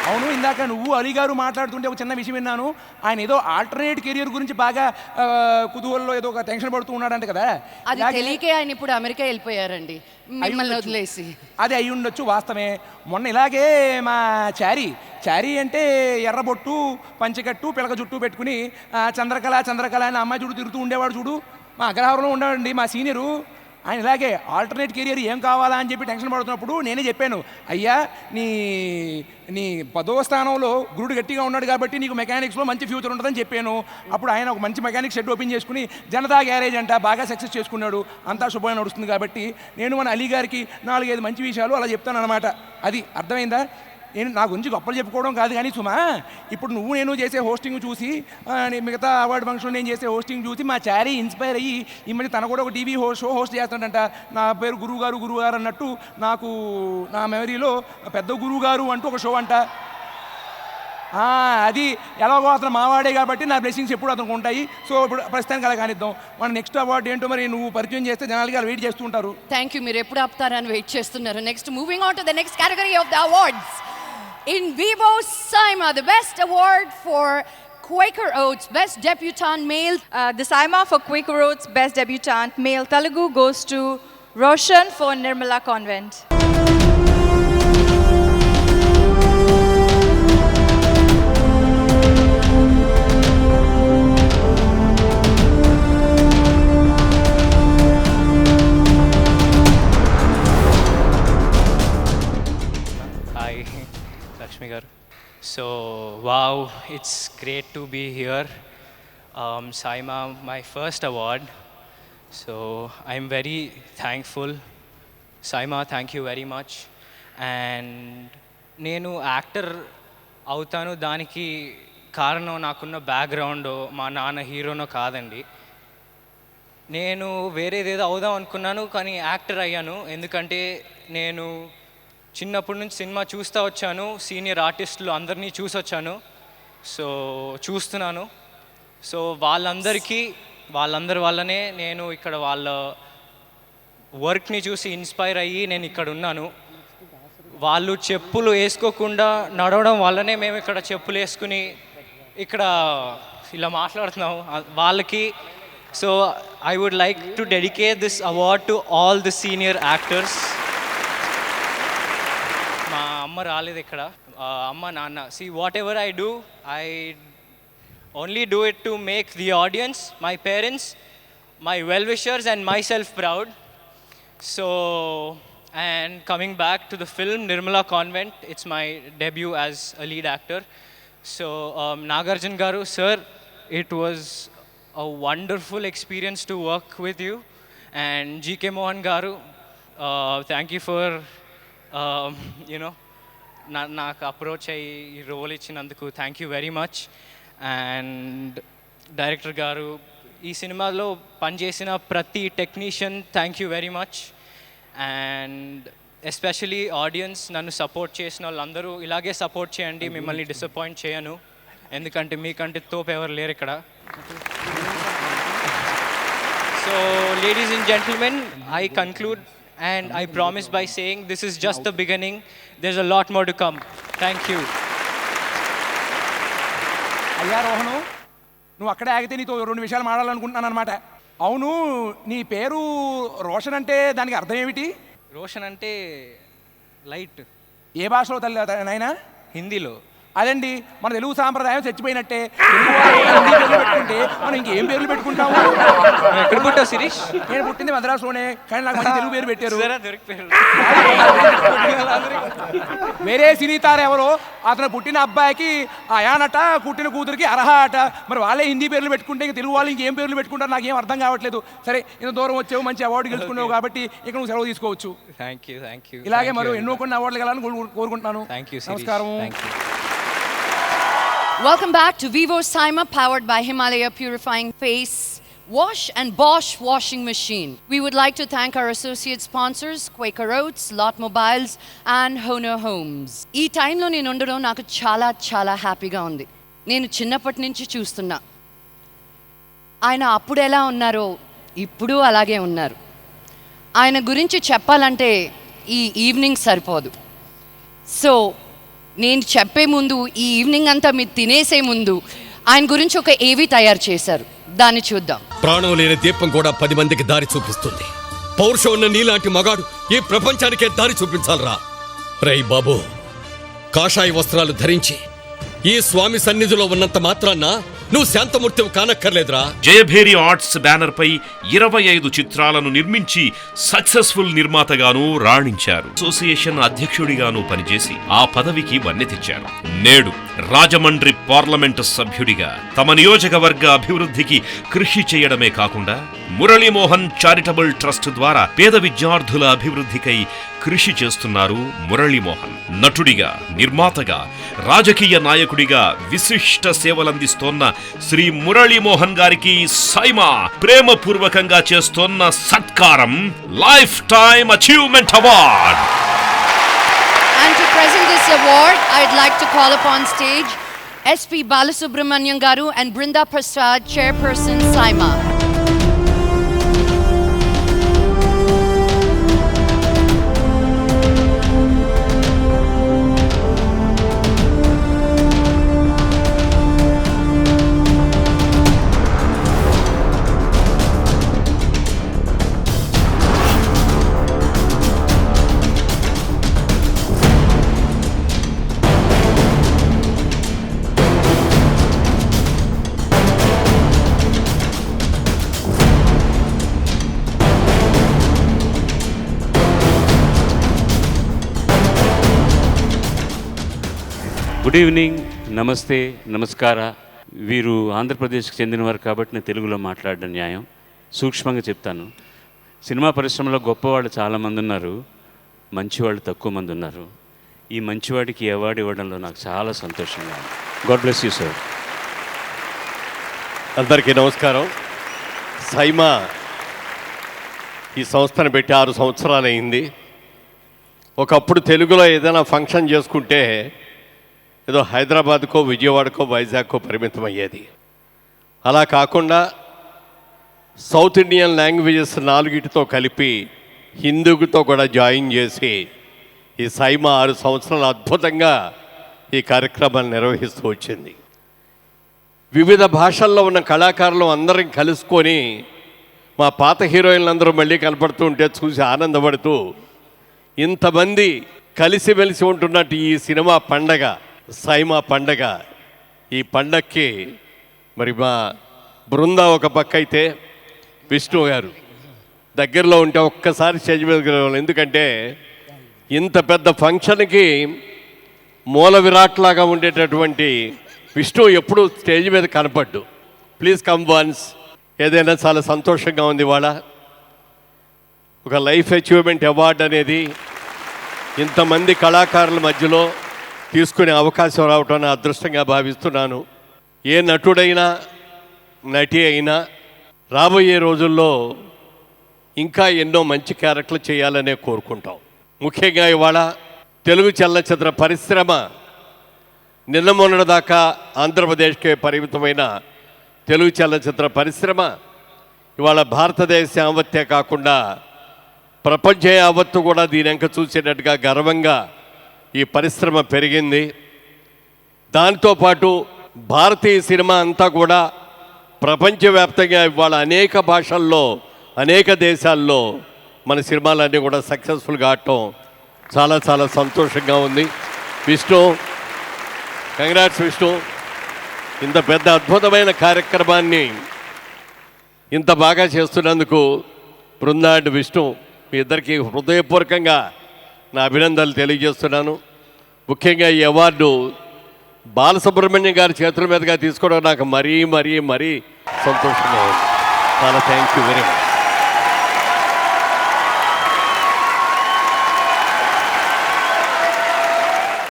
అవును, ఇందాక నువ్వు అలీ గారు మాట్లాడుతుంటే ఒక చిన్న విషయం విన్నాను. ఆయన ఏదో ఆల్టర్నేట్ కెరియర్ గురించి బాగా కుతూహలంలో ఏదో ఒక టెన్షన్ పడుతూ ఉన్నాడంట కదా. అది తెలియకే ఆయన ఇప్పుడు అమెరికా వెళ్ళిపోయారండి మిమ్మల్ని వదిలేసి. అది అయి ఉండొచ్చు, వాస్తవమే. మొన్న ఇలాగే మా చారీ అంటే ఎర్రబొట్టు పంచకట్టు పిలక జుట్టు పెట్టుకుని చంద్రకళ అని అమ్మాయి చూడు తిరుగుతూ ఉండేవాడు. చూడు, మా అగ్రహారంలో ఉండేవాడండి మా సీనియరు. ఆయన ఇలాగే ఆల్టర్నేట్ కెరియర్ ఏం కావాలా అని చెప్పి టెన్షన్ పడుతున్నప్పుడు నేనే చెప్పాను, అయ్యా నీ 10వ స్థానంలో గురుడు గట్టిగా ఉన్నాడు కాబట్టి నీకు మెకానిక్స్లో మంచి ఫ్యూచర్ ఉంటుందని చెప్పాను. అప్పుడు ఆయన ఒక మంచి మెకానిక్ షెడ్ ఓపెన్ చేసుకుని జనతా గ్యారేజ్ అంట బాగా సక్సెస్ చేసుకున్నాడు. అంతా శుభ్రంగా నడుస్తుంది. కాబట్టి నేను మన అలీ గారికి 4-5 మంచి విషయాలు అలా చెప్తాను అనమాట. అది అర్థమైందా? నేను నా గురించి గొప్పలు చెప్పుకోవడం కాదు కానీ సుమా, ఇప్పుడు నేను చేసే హోస్టింగ్ చూసి మిగతా అవార్డు ఫంక్షన్ నేను చేసే హోస్టింగ్ చూసి మా చారీ ఇన్స్పైర్ అయ్యి ఈ మధ్య తన కూడా ఒక టీవీ షో హోస్ట్ చేస్తాడంట. నా పేరు గురువు గారు అన్నట్టు నాకు నా మెమరీలో పెద్ద గురువు గారు అంటూ ఒక షో అంట. అది ఎలాగో అతను మావాడే కాబట్టి నా బ్లెస్సింగ్స్ ఎప్పుడు అతనికి ఉంటాయి. సో ఇప్పుడు ప్రస్తుతానికి అలా కానిద్దాం. మన నెక్స్ట్ అవార్డు ఏంటో మరి నువ్వు పరిచయం చేస్తే జనాలకి అలా వెయిట్ చేస్తూ ఉంటారు. థ్యాంక్ యూ, మీరు ఎప్పుడు ఆపుతారని వెయిట్ చేస్తున్నారు. Next moving on to the next category of the awards. In Vivo Saima, the best award for Quaker Oats Best Debutant Male. The Saima for Quaker Oats Best Debutant Male Telugu goes to Roshan for Nirmala Convent. Lakshmi garu. So wow, it's great to be here. Saima, my first award. So I'm very thankful. Saima, thank you very much. And నేను actor అవుతాను దానికి కారణం నాకున్న background మా నాన్న హీరోనో కాదండి. నేను వేరేదేదో అవుదాం అనుకున్నాను కానీ యాక్టర్ అయ్యాను. ఎందుకంటే నేను చిన్నప్పటి నుంచి సినిమా చూస్తూ వచ్చాను, సీనియర్ ఆర్టిస్టులు అందరినీ చూసొచ్చాను. సో చూస్తున్నాను. సో వాళ్ళందరి వల్లనే నేను ఇక్కడ వాళ్ళ వర్క్ని చూసి ఇన్స్పైర్ అయ్యి నేను ఇక్కడ ఉన్నాను. వాళ్ళు చెప్పులు వేసుకోకుండా నడవడం వల్లనే మేము ఇక్కడ చెప్పులు వేసుకుని ఇక్కడ ఇలా మాట్లాడుతున్నాము వాళ్ళకి. So I would like to dedicate this award to all the senior actors. మా అమ్మ రాలేదు ఇక్కడ, అమ్మ నాన్న. See, whatever I do, I only do it to make the audience, my parents, my well-wishers and myself proud. So, and coming back to the film Nirmala Convent, it's my debut as a lead actor. So, Nagarjun garu, sir, it was a wonderful experience to work with you. And GK Mohan garu, thank you for నాకు approach అయ్యి ఈ role ఇచ్చినందుకు thank you very much. And director గారు, ఈ సినిమాలో పనిచేసిన ప్రతి technician thank you very much. And especially audience, నన్ను సపోర్ట్ చేసిన వాళ్ళందరూ ఇలాగే సపోర్ట్ చేయండి, మిమ్మల్ని డిసప్పాయింట్ చేయను. ఎందుకంటే మీకంటే తోపు ఎవరు లేరు ఇక్కడ. So ladies and gentlemen, I conclude and I promise by saying this is just the beginning. There's a lot more to come. Thank you. అయ్యా రోహను, నువ్వు అక్కడే ఆగితే నీతో 2 విషయాలు మాట్లాడాలనుకుంటున్నాను అనమాట. అవును, నీ పేరు రోషన్ అంటే దానికి అర్థం ఏమిటి? రోషన్ అంటే లైట్. ఏ భాషలో తల్లి నాయనా? హిందీలో. అదండి, మన తెలుగు సాంప్రదాయం చచ్చిపోయినట్టే. తెలుగు పెట్టుకుంటే మనం ఇంకేం పేర్లు పెట్టుకుంటాము? ఎక్కడ పుట్టావు శిరీష్? నేను పుట్టింది మద్రాసులోనే, కానీ నాకు మంచి తెలుగు పేరు పెట్టారు. వేరే సినీ తార ఎవరో అతను పుట్టిన అబ్బాయికి అయానట, పుట్టిన కూతురికి అర్హ అట. మరి వాళ్ళే హిందీ పేర్లు పెట్టుకుంటే ఇంక తెలుగు వాళ్ళు ఇంకేం పేర్లు పెట్టుకుంటారు నాకేం అర్థం కావట్లేదు. సరే, ఇంత దూరం వచ్చావు, మంచి అవార్డు గెలుచుకున్నావు కాబట్టి ఇక నువ్వు సెలవు తీసుకోవచ్చు. Thank you. ఇలాగే మరో ఎన్నో కొన్ని అవార్డులు గెలాలని కోరుకుంటున్నాను. నమస్కారం. Welcome back to Vivo Saima, powered by Himalaya Purifying Face Wash and Bosch Washing Machine. We would like to thank our associate sponsors, Quaker Oats, Lot Mobiles and Honor Homes. ఈ టైంలో నేను ఉండడం నాకు చాలా హ్యాపీగా ఉంది. నేను చిన్నప్పటి నుంచి చూస్తున్నా, ఆయన అప్పుడు ఎలా ఉన్నారో ఇప్పుడు అలాగే ఉన్నారు. ఆయన గురించి చెప్పాలంటే ఈ ఈవినింగ్ సరిపోదు. సో నేను చెప్పే ముందు, ఈ ఈవినింగ్ అంతా మీరు తినేసే ముందు ఆయన గురించి ఒక ఏవి తయారు చేశారు, దాన్ని చూద్దాం. ప్రాణం లేని దీపం కూడా 10 మందికి దారి చూపిస్తుంది. పౌరుషం ఉన్న నీలాంటి మగాడు ఈ ప్రపంచానికే దారి చూపించాలరా. రై బాబు, కాషాయ వస్త్రాలు ధరించి ఈ స్వామి సన్నిధిలో ఉన్నంత మాత్రాన్న నువ్వు శాంతమూర్తివి కానక్కర్లేదురా. జయభేరి ఆర్ట్స్ బ్యానర్ పై 25 చిత్రాలను నిర్మించి సక్సెస్ఫుల్ నిర్మాతగాను రాణించారు. అసోసియేషన్ అధ్యక్షుడిగాను పనిచేసి ఆ పదవికి వన్నె తెచ్చారు. నేడు రాజమండ్రి పార్లమెంటు సభ్యుడిగా తమ నియోజకవర్గ అభివృద్ధికి కృషి చేయడమే కాకుండా మురళీమోహన్ చారిటబుల్ ట్రస్ట్ ద్వారా పేద విద్యార్థుల అభివృద్ధికై కృషి చేస్తున్నారు మురళీమోహన్. నటుడిగా, నిర్మాతగా, రాజకీయ నాయకుడిగా విశిష్ట సేవలందిస్తోన్న శ్రీ మురళీమోహన్ గారికి సైమా ప్రేమపూర్వకంగా చేస్తోన్న సత్కారం life time achievement award. And to present this award, I'd like to call upon stage SP Balasubramanian Garu and Brinda Prasad, Chairperson, Saima. Good evening, నమస్తే, నమస్కార. వీరు ఆంధ్రప్రదేశ్కి చెందినవారు కాబట్టి నేను తెలుగులో మాట్లాడడం న్యాయం. సూక్ష్మంగా చెప్తాను. సినిమా పరిశ్రమలో గొప్పవాళ్ళు చాలామంది ఉన్నారు, మంచివాళ్ళు తక్కువ మంది ఉన్నారు. ఈ మంచివాడికి అవార్డు ఇవ్వడంలో నాకు చాలా సంతోషంగా ఉంది. God bless you sir. అందరికీ నమస్కారం. సైమా ఈ సంస్థను పెట్టి 6 సంవత్సరాలు అయింది. ఒకప్పుడు తెలుగులో ఏదైనా ఫంక్షన్ చేసుకుంటే ఏదో హైదరాబాద్కో, విజయవాడకో, వైజాగ్కో పరిమితం అయ్యేది. అలా కాకుండా సౌత్ ఇండియన్ లాంగ్వేజెస్ 4తో కలిపి హిందీతో కూడా జాయిన్ చేసి ఈ సైమా 6 సంవత్సరాలు అద్భుతంగా ఈ కార్యక్రమాన్ని నిర్వహిస్తూ వచ్చింది. వివిధ భాషల్లో ఉన్న కళాకారులు అందరం కలుసుకొని మా పాత హీరోయిన్లందరూ మళ్ళీ కనపడుతూ ఉంటే చూసి ఆనందపడుతూ ఇంతమంది కలిసిమెలిసి ఉంటున్నట్టు ఈ సినిమా పండగ, సైమా పండగ, ఈ పండగకి మరి మా బృందా ఒక పక్క అయితే విష్ణు గారు దగ్గరలో ఉంటే ఒక్కసారి స్టేజ్ మీద, ఎందుకంటే ఇంత పెద్ద ఫంక్షన్కి మూల విరాట్లాగా ఉండేటటువంటి విష్ణు ఎప్పుడు స్టేజ్ మీద కనపడ్డు. Please come once. ఏదైనా చాలా సంతోషంగా ఉంది. ఇవాళ ఒక లైఫ్ అచీవ్మెంట్ అవార్డు అనేది ఇంతమంది కళాకారుల మధ్యలో తీసుకునే అవకాశం రావటం నా అదృష్టంగా భావిస్తున్నాను. ఏ నటుడైనా, నటి అయినా రాబోయే రోజుల్లో ఇంకా ఎన్నో మంచి క్యారెక్టర్లు చేయాలనే కోరుకుంటాం. ముఖ్యంగా ఇవాళ తెలుగు చలనచిత్ర పరిశ్రమ నిన్న మొన్నటి దాకా ఆంధ్రప్రదేశ్కే పరిమితమైన తెలుగు చలనచిత్ర పరిశ్రమ ఇవాళ భారతదేశ యావత్తే కాకుండా ప్రపంచ యావత్తు కూడా దీని వెంక చూసేటట్టుగా గర్వంగా ఈ పరిశ్రమ పెరిగింది. దాంతోపాటు భారతీయ సినిమా అంతా కూడా ప్రపంచవ్యాప్తంగా ఇవాళ అనేక భాషల్లో, అనేక దేశాల్లో మన సినిమాలన్నీ కూడా సక్సెస్ఫుల్గా ఆడటం చాలా చాలా సంతోషంగా ఉంది. విష్ణు, కంగ్రాట్స్ విష్ణు. ఇంత పెద్ద అద్భుతమైన కార్యక్రమాన్ని ఇంత బాగా చేస్తున్నందుకు బృందా అండ్ విష్ణు, మీ ఇద్దరికి హృదయపూర్వకంగా నా అభినందనలు తెలియజేస్తున్నాను. ముఖ్యంగా ఈ అవార్డు బాలసుబ్రహ్మణ్యం గారి చేతుల మీదుగా తీసుకోవడం నాకు మరీ మరీ మరీ సంతోషంగా ఉంది. చాలా థ్యాంక్ యూ వెరీ మచ్.